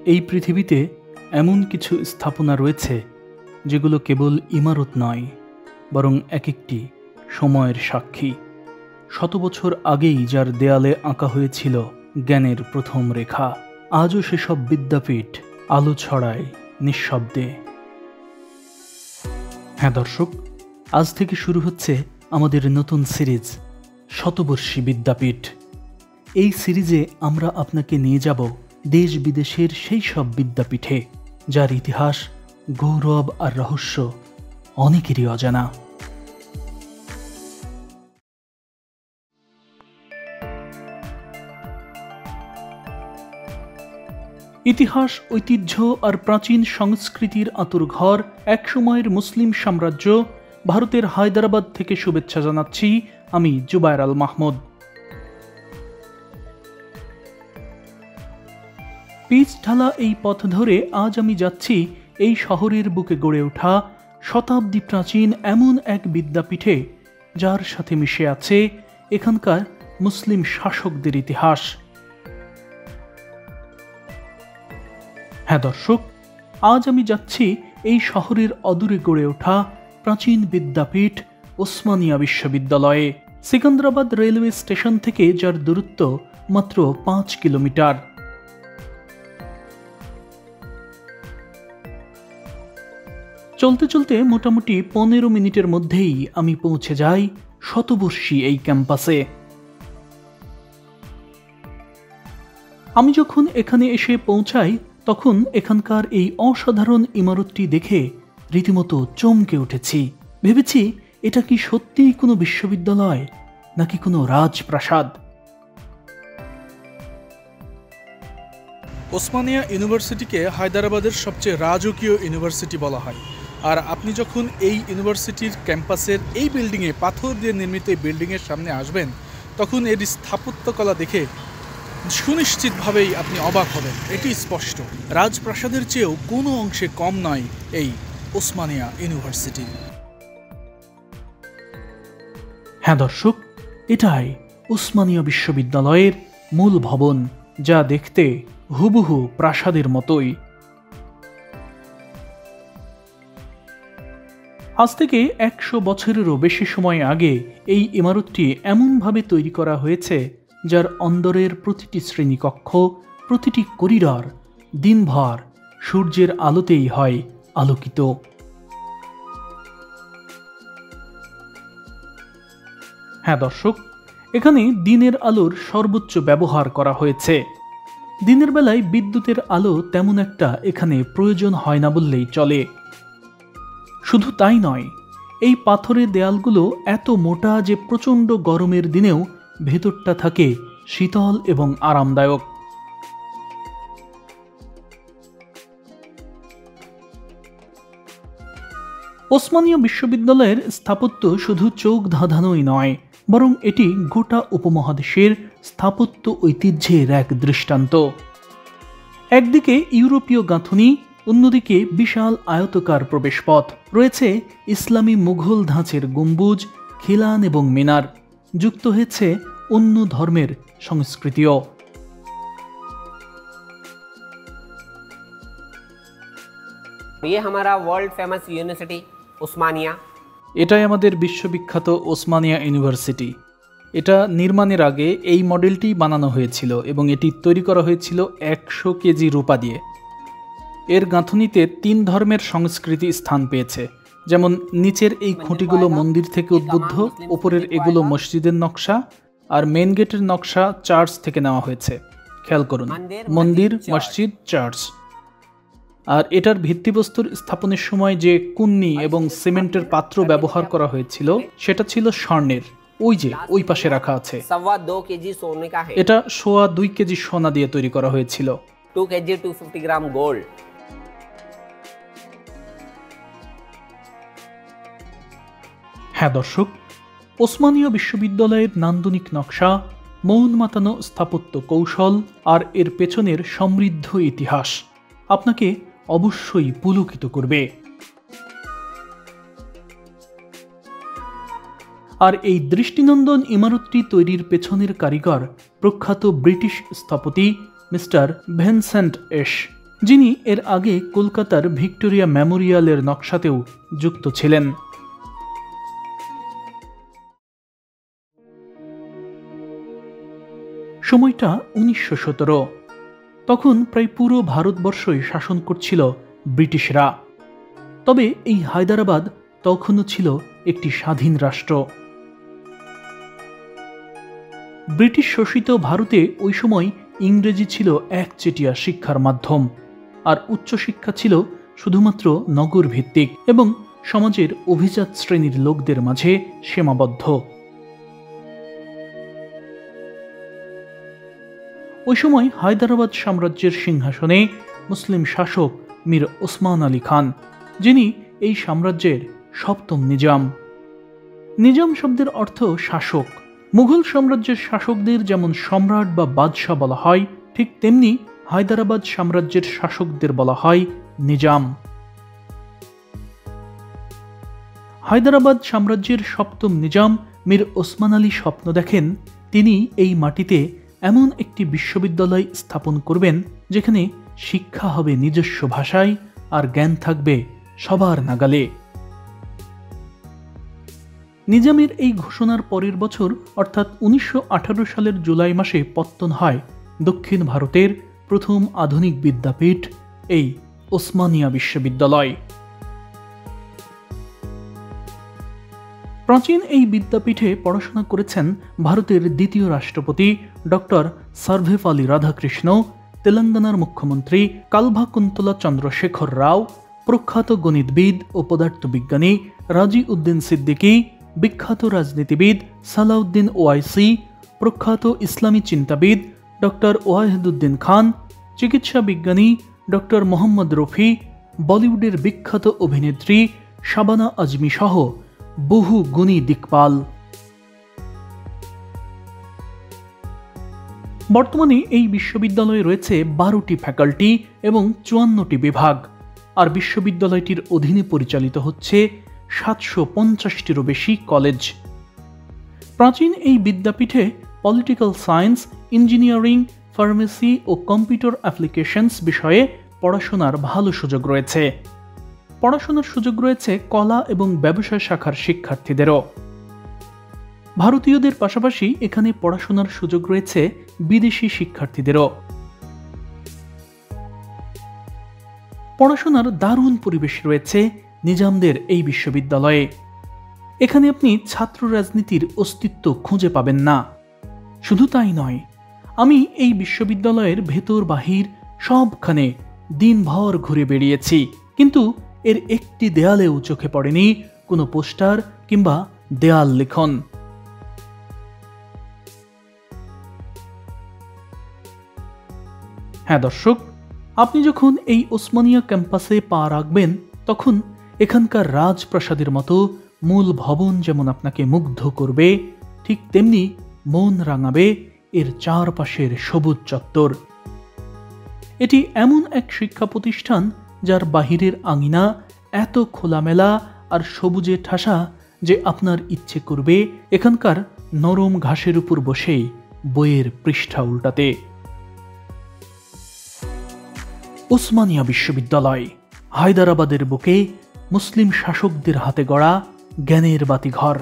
এই পৃথিবীতে এমন কিছু স্থাপনা রয়েছে যেগুলো কেবল ইমারত নয়, বরং এক একটি সময়ের সাক্ষী। শত বছর আগেই যার দেয়ালে আঁকা হয়েছিল জ্ঞানের প্রথম রেখা, আজও সেসব বিদ্যাপীঠ আলো ছড়ায় নিঃশব্দে। হ্যাঁ দর্শক, আজ থেকে শুরু হচ্ছে আমাদের নতুন সিরিজ শতবর্ষী বিদ্যাপীঠ। এই সিরিজে আমরা আপনাকে নিয়ে যাব দেশ বিদেশের সেই সব বিদ্যাপীঠে যার ইতিহাস, গৌরব আর রহস্য অনেকেরই অজানা। ইতিহাস, ঐতিহ্য আর প্রাচীন সংস্কৃতির আঁতুড়ঘর একসময়ের মুসলিম সাম্রাজ্য ভারতের হায়দ্রাবাদ থেকে শুভেচ্ছা জানাচ্ছি আমি জুবায়ের আল মাহমুদ। পিচ ঢালা এই পথ ধরে আজ আমি যাচ্ছি এই শহরের বুকে গড়ে ওঠা শতাব্দী প্রাচীন এমন এক বিদ্যাপীঠে যার সাথে মিশে আছে এখানকার মুসলিম শাসকদের ইতিহাস। হ্যাঁ দর্শক, আজ আমি যাচ্ছি এই শহরের অদূরে গড়ে ওঠা প্রাচীন বিদ্যাপীঠ ওসমানিয়া বিশ্ববিদ্যালয়ে। সিকান্দ্রাবাদ রেলওয়ে স্টেশন থেকে যার দূরত্ব মাত্র 5 কিলোমিটার। চলতে চলতে মোটামুটি 15 মিনিটের মধ্যেই আমি পৌঁছে যাই শতবর্ষী এই ক্যাম্পাসে। আমি যখন এখানে এসে পৌঁছাই তখন এখানকার এই অসাধারণ ইমারতটি দেখে রীতিমতো চমকে উঠেছি। ভেবেছি এটা কি সত্যিই কোনো বিশ্ববিদ্যালয় নাকি কোনো রাজপ্রাসাদ। ওসমানিয়া ইউনিভার্সিটিকে হায়দ্রাবাদের সবচেয়ে রাজকীয় ইউনিভার্সিটি বলা হয়। আর আপনি যখন এই ইউনিভার্সিটির ক্যাম্পাসের এই বিল্ডিংয়ে, পাথর দিয়ে নির্মিত এই বিল্ডিংয়ের সামনে আসবেন, তখন এর স্থাপত্যকলা দেখে সুনিশ্চিতভাবেই আপনি অবাক হবেন। এটি স্পষ্ট রাজপ্রাসাদের চেয়েও কোনো অংশে কম নয় এই ওসমানিয়া ইউনিভার্সিটি। হ্যাঁ দর্শক, এটাই ওসমানিয়া বিশ্ববিদ্যালয়ের মূল ভবন, যা দেখতে হুবহু প্রাসাদের মতোই। আজ থেকে 100 বছরেরও বেশি সময় আগে এই ইমারতটি এমনভাবে তৈরি করা হয়েছে যার অন্দরের প্রতিটি শ্রেণীকক্ষ, প্রতিটি করিডর দিনভর সূর্যের আলোতেই হয় আলোকিত। হ্যাঁ দর্শক, এখানে দিনের আলোর সর্বোচ্চ ব্যবহার করা হয়েছে। দিনের বেলায় বিদ্যুতের আলো তেমন একটা এখানে প্রয়োজন হয় না বললেই চলে। শুধু তাই নয়, এই পাথরের দেয়ালগুলো এত মোটা যে প্রচণ্ড গরমের দিনেও ভেতরটা থাকে শীতল এবং আরামদায়ক। ওসমানিয়া বিশ্ববিদ্যালয়ের স্থাপত্য শুধু চোখ ধাঁধানোই নয়, বরং এটি গোটা উপমহাদেশের স্থাপত্য ঐতিহ্যের এক দৃষ্টান্ত। একদিকে ইউরোপীয় গাঁথুনি, অন্যদিকে বিশাল আয়তকার প্রবেশপথ, রয়েছে ইসলামী মুঘল ধাঁচের গম্বুজ, খিলান এবং মিনার, যুক্ত হয়েছে অন্য ধর্মের সংস্কৃতিও। ये हमारा वर्ल्ड फेमस यूनिवर्सिटी उस्मानिया। এটাই আমাদের বিশ্ববিখ্যাত ওসমানিয়া ইউনিভার্সিটি। এটা নির্মাণের আগে এই মডেলটি বানানো হয়েছিল এবং এটি তৈরি করা হয়েছিল 100 কেজি রূপা দিয়ে। এর গাঁথুনিতে 3 ধর্মের সংস্কৃতি স্থান পেয়েছে, যেমন নিচের এই খুঁটিগুলো মন্দির থেকে উদ্বুদ্ধ, উপরের এগুলো মসজিদের নকশা, আর মেন গেটের নকশা চার্চ থেকে নেওয়া হয়েছে। খেয়াল করুন, মন্দির, মসজিদ, চার্চ। আর এটার ভিত্তিবস্তুর স্থাপনের সময় যে কুন্নি এবং সিমেন্টের পাত্র ব্যবহার করা হয়েছিল সেটা ছিল স্বর্ণের। ওই যে ওই পাশে রাখা আছে, এটা 2.25 কেজি সোনা দিয়ে তৈরি করা হয়েছিল। 2 kg 250 গ্রাম গোল্ড। হ্যাঁ দর্শক, ওসমানিয়া বিশ্ববিদ্যালয়ের নান্দনিক নকশা, মন মাতানো স্থাপত্য কৌশল আর এর পেছনের সমৃদ্ধ ইতিহাস আপনাকে অবশ্যই পুলকিত করবে। আর এই দৃষ্টিনন্দন ইমারতটি তৈরির পেছনের কারিগর প্রখ্যাত ব্রিটিশ স্থপতি মিস্টার ভিনসেন্ট এশ। যিনি এর আগে কলকাতার ভিক্টোরিয়া মেমোরিয়ালের নকশাতেও যুক্ত ছিলেন। সময়টা 1917। তখন প্রায় পুরো ভারতবর্ষই শাসন করছিল ব্রিটিশরা। তবে এই হায়দ্রাবাদ তখনও ছিল একটি স্বাধীন রাষ্ট্র। ব্রিটিশ শাসিত ভারতে ওই সময় ইংরেজি ছিল একচেটিয়া শিক্ষার মাধ্যম, আর উচ্চশিক্ষা ছিল শুধুমাত্র নগর ভিত্তিক এবং সমাজের অভিজাত শ্রেণীর লোকদের মাঝে সীমাবদ্ধ। ওই সময় হায়দ্রাবাদ সাম্রাজ্যের সিংহাসনে মুসলিম শাসক মীর ওসমান আলী খান, যিনি এই সাম্রাজ্যের সপ্তম নিজাম। নিজাম শব্দের অর্থ শাসক। মুঘল সাম্রাজ্যের শাসকদের যেমন সম্রাট বা বাদশাহ বলা হয়, ঠিক তেমনি হায়দ্রাবাদ সাম্রাজ্যের শাসকদের বলা হয় নিজাম। হায়দ্রাবাদ সাম্রাজ্যের সপ্তম নিজাম মীর ওসমান আলী স্বপ্ন দেখেন তিনি এই মাটিতে এমন একটি বিশ্ববিদ্যালয় স্থাপন করবেন যেখানে শিক্ষা হবে নিজস্ব ভাষায় আর জ্ঞান থাকবে সবার নাগালে। নিজামের এই ঘোষণার পরের বছর অর্থাৎ 1918 সালের জুলাই মাসে পত্তন হয় দক্ষিণ ভারতের প্রথম আধুনিক বিদ্যাপীঠ এই ওসমানিয়া বিশ্ববিদ্যালয়। প্রাচীন এই বিদ্যাপীঠে পড়াশোনা করেছেন ভারতের দ্বিতীয় রাষ্ট্রপতি ডক্টর সার্ভেপাল্লি রাধাকৃষ্ণ, তেলেঙ্গানার মুখ্যমন্ত্রী কালভাকুন্তলা চন্দ্রশেখর রাও, প্রখ্যাত গণিতবিদ ও পদার্থবিজ্ঞানী রাজি উদ্দিন সিদ্দিকী, বিখ্যাত রাজনীতিবিদ সালাউদ্দিন ওয়াইসি, প্রখ্যাত ইসলামী চিন্তাবিদ ডক্টর ওয়াহিদুদ্দিন খান, চিকিৎসা বিজ্ঞানী ডক্টর মোহাম্মদ রফি, বলিউডের বিখ্যাত অভিনেত্রী শাবানা আজমি সহ বহু গুণী দিকপাল। বর্তমানে এই বিশ্ববিদ্যালয়ে রয়েছে 12টি ফ্যাকাল্টি এবং 54টি বিভাগ, আর বিশ্ববিদ্যালয়টির অধীনে পরিচালিত হচ্ছে 750টিরও বেশি কলেজ। প্রাচীন এই বিদ্যাপীঠে পলিটিক্যাল সায়েন্স, ইঞ্জিনিয়ারিং, ফার্মেসি ও কম্পিউটার অ্যাপ্লিকেশনস বিষয়ে পড়াশোনার ভালো সুযোগ রয়েছে। পড়াশোনার সুযোগ রয়েছে কলা এবং ব্যবসায় শাখার শিক্ষার্থীদেরও। ভারতীয়দের পাশাপাশি এখানে পড়াশোনার সুযোগ রয়েছে বিদেশি শিক্ষার্থীদেরও। পড়াশোনার দারুণ পরিবেশ রয়েছে নিজামদের এই বিশ্ববিদ্যালয়ে। এখানে আপনি ছাত্র রাজনীতির অস্তিত্ব খুঁজে পাবেন না। শুধু তাই নয়, আমি এই বিশ্ববিদ্যালয়ের ভেতর বাহির সবখানে দিনভর ঘুরে বেরিয়েছি, কিন্তু এর একটি দেয়ালেও চোখে পড়েনি কোনো পোস্টার কিংবা দেয়াল লিখন। হ্যাঁ দর্শক, আপনি যখন এই ওসমানিয়া ক্যাম্পাসে পা রাখবেন তখন এখানকার রাজপ্রাসাদের মতো মূল ভবন যেমন আপনাকে মুগ্ধ করবে, ঠিক তেমনি মন রাঙাবে এর চারপাশের সবুজ চত্বর। এটি এমন এক শিক্ষা প্রতিষ্ঠান যার বাহিরের আঙিনা এত খোলামেলা আর সবুজে ঠাসা যে আপনার ইচ্ছে করবে এখানকার নরম ঘাসের উপর বসেই বইয়ের পৃষ্ঠা উল্টাতে। ওসমানিয়া বিশ্ববিদ্যালয়, হায়দ্রাবাদের বুকে মুসলিম শাসকদের হাতে গড়া জ্ঞানের বাতিঘর।